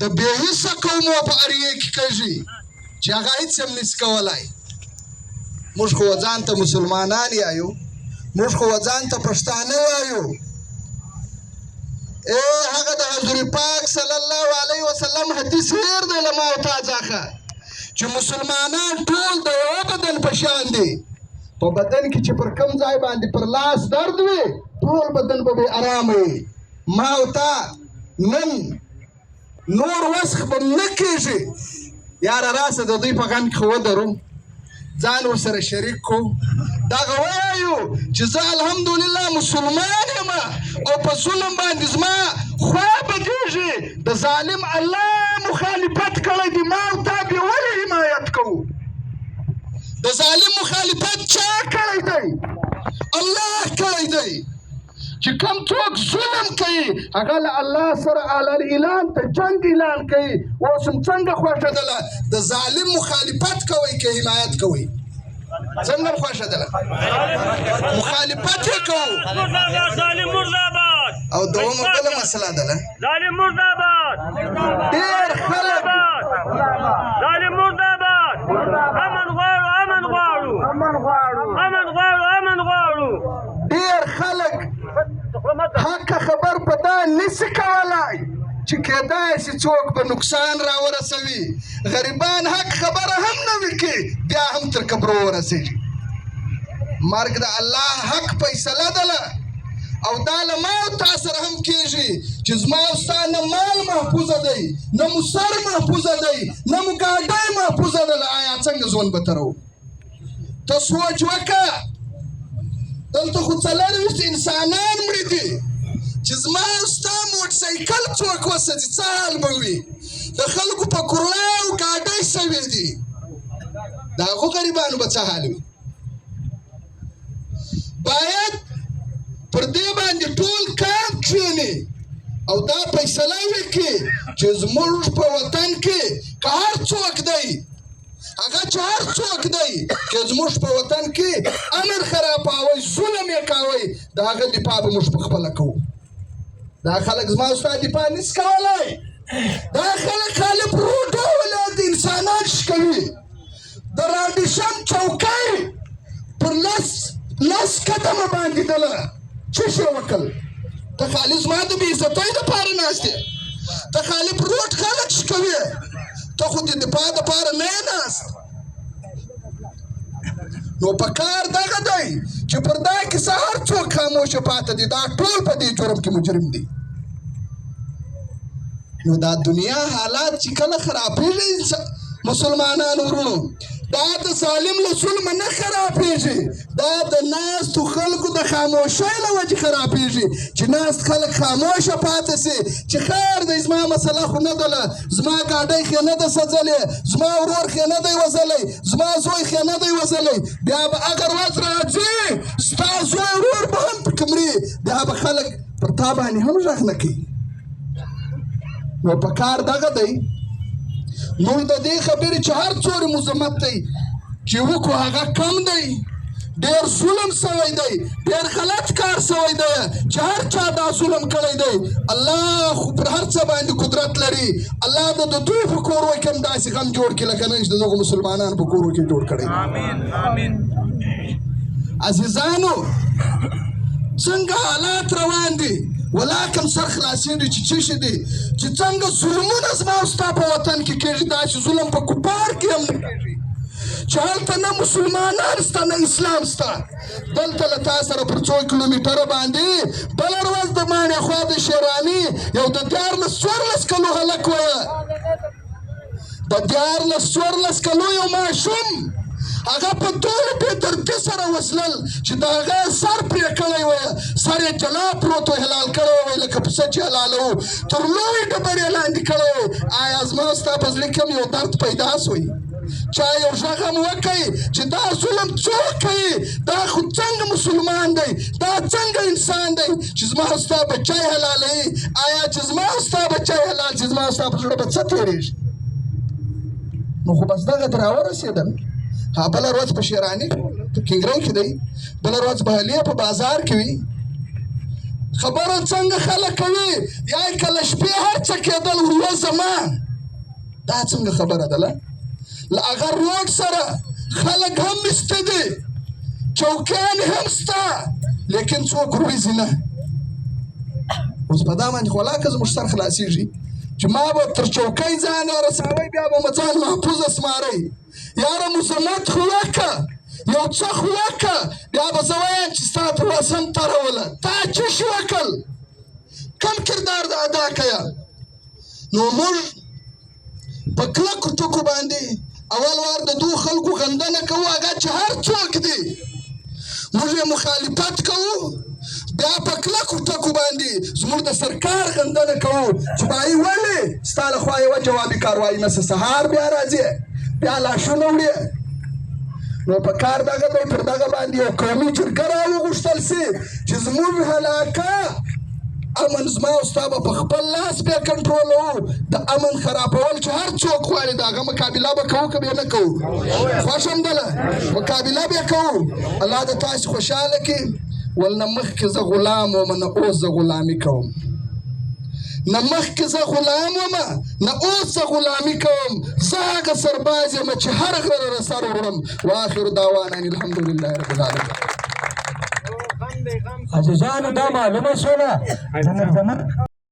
د بې حسه قومو په اړیه کې کېږي چې هغه هېڅ هم نشي کولی. موږ خو ځان ته مسلمانان یایو، موږ خو ځان ته پښتانه یایو. هغه د حضور پاک صلی الله علیه وسلم حدیث هیر دی له ما او تا څخه چې مسلمانان ټول د یوه بدن په شان دي. په بدن کې چې پر کوم ځای باندې پر لاس درد وي ټول بدن به بې ارامه وي. ما او تا نن نور وسخ به نه کېږي. یاره راسه د دوی په غم کې خو ودرو، ځان ورسره شریک کړو، دغه وایو چې زه الحمدلله مسلمان یم او په ظلم باندې زما خوا بدېږي. د ظالم الله مخالفت کړی دی، ما او تا بې ولې حمایت کوو؟ د ظالم مخالفت چا کړی دی؟ الله کړی دی. چې کوم څوک ظلم کوي هغه له الله سره اعلان ته جنګ اعلان کوي. اوس هم څنګه خوښه دله د ظالم مخالفت کوئ که حمایت کوئ؟ څنګه خوښه دله مخالفت یې کوو. او دومره بله مسله دله ظالم مرداباد، ډېر خلک ظالم مرداباد، امن غواړو، امن غواړو، امن غواړو، امن غواړو، امن غواړو. ډېر خلک حق خبر په دا نشي کولی چې کېدای شي څوک به نقصان راورسوي. غریبان حق خبره هم نه وي کې بیا هم تر قبرو ورسېږي. مرګ د الله حق فیصله دله او دا له ما او تا سره هم کېږي چې زما او ستا نه مال محفوظه دی، نه مو سر محفوظه دی، نه مو ګاډۍ محفوظه ده. آیا څنګه ژوند به ترو؟ ته سوچ وکړه. دلته خو 40 انسانان مړي دي چې زما او ستا موټرسایکل څوک وساتي څه حال به وي؟ د خلکو په کورلاو ګاډۍ سوې دي، د هغو غریبانو به څه حال وي؟ باید پر دې باندې ټول کار کښېني او دا فیصله وکړي چې زموږ په وطن کې که هر څوک دی، هغه چې هر څوک دی چې زموږ په وطن کې امن خرابوي، ظلم یې کوي، د هغه دفاع به موږ پخپله کوو. دا خلک زما او ستا دفاع نشي کولی. دا خلک خالي پروډو ولایت انسانان شکوي. د راډیشن چوکۍ پر لس قدمه باندې دله څه شی وکړل؟ ته خالي زما د بې عزتۍ دپاره ناست یې، ته خالي پروډ خلک شکوي، ته خو د دفاع دپاره نه یې ناست. نو په کار دغه دی چې پر دا کیسه هر څوک خاموشه پاته دي، دا ټول په دې جرم کې مجرم دي. نو دا دنیا حالات چې کله خرابېږي مسلمانانو ورونو، دا د ظالم له ظلمه نه خرابېږي، دا د ناستو خلکو د خاموشۍ له وجې خرابېږي چې ناست خلک خاموشه پاته سي چې خیر دی زما مسله خو نه دله، زما ګاډۍ خې نه ده سځلې، زما ورور خې نه دی وځلی، زما زوی خې نه دی وځلی. بیا به هغه ورځ راځي ستا زوی ورور به هم پکې مري، بیا به خلک پر تا باندې هم غږ نه کوي. نو په کار دغه دی موږ د دې خبرې چې هر څومره مذمت دی چې وکړو هغه کم دی. ډېر ظلم سوی دی، ډېر غلط کار سوی دی چې هر چا دا ظلم کړی دی. الله خو پر هر څه باندې قدرت لري. الله د دوی په کورو کې هم داسې غم جوړ کړي لکه نن چې د دغو مسلمانانو په کورو کې جوړ کړی. آمین آمین. عزیزانو څنګه حالات روان دي ولاکم سر خلاصېږي چې څه شي دي چې څنګه ظلمونه زما او ستا په وطن کې کېږي، داسې ظلم په کفار کې هم نه کېږي چې هلته نه مسلمانان سته نه اسلام سته. دلته له تا سره پر 2 کیلومتره باندې بله ورځ د ماڼۍ خوا د شیراني یو د 14 کلو هلک ویه، د 14 کلو یو ماشوم هغه په ټولو بې دردي سره وسلل چې د هغه سر پرې کړی وی، سر یې جلا پروت و، حلال کړی وی لکه پسه چې حلالوو، تر لوی ډبرې لاندې کړی وی. آیا زما ستا په زړه کې هم یو درد پیدا سوی؟ چا یو غږ هم وکړي چې دا ظلم څوک کوي؟ دا خو څنګه مسلمان دی؟ دا څنګه انسان دی چې زما او ستا بچی حلالوي؟ آیا چې زما او ستا بچی حلال چې زما او ستا په زړه به څه تېرېږي؟ نو خو بس دغه راورسېدل. بله ورځ په شیراني په کینګرۍ کې دی، بله ورځ بهلیه په بازار کې وي. خبره څنګه خلک کوي یا کله شپې هر څه کېدل ورو زمان دا څنګه خبره ده له هغه روډ سره خلک هم مسته دي چوکیان هم سته لیکن څوک روزي نه اوس په دا باندې خو ولاکه زموږ سر خلاصېږي چې ما به تر چوکۍ ځان رسوئ بیا به مو ځان محفوظ اسمارئ یاره مزمت خو وکړه یو څه خو وکړه بیا به زه وایم چې ستا پر وسم تروله تا څه شي وکړل کم کردار د ادا کړه نو موږ په کلکو ټکو باندې اول وار د دو خلکو غندنه کوو هغه چې هر څوک دي موږ یې مخالفت کوو بیا په کلکو ټکو باندې زموږ د سرکار غندنه کوو چې بایي ولې ستا له خوا یوه جوابي کاروایي نشته سهار بیا راځې بیا لاشونه وړې نو په کار دغه دی پر دغه باندې یو قومي جرګه راوغوښتل سي چې زموږ علاقه امن زما او ستا به په خپل لاس بیا کنټرولوو د امن خرابول چې هر څوک غواړي د هغه مقابله به کوو که بیا نه کوو خوښ همدله مقابله بیا کوو الله د تاسې خوشحاله کړي ولنه مخکې زه غلام وم نه اوس زه غلامي کوم نه مخکې زه غلام وم نه اوس زه غلامي کوم زه هغه سرباز یم چې هر غره سر وړم واخر دعوانا ان الحمدلله رب العالمین عزیزانو دا معلومه شوله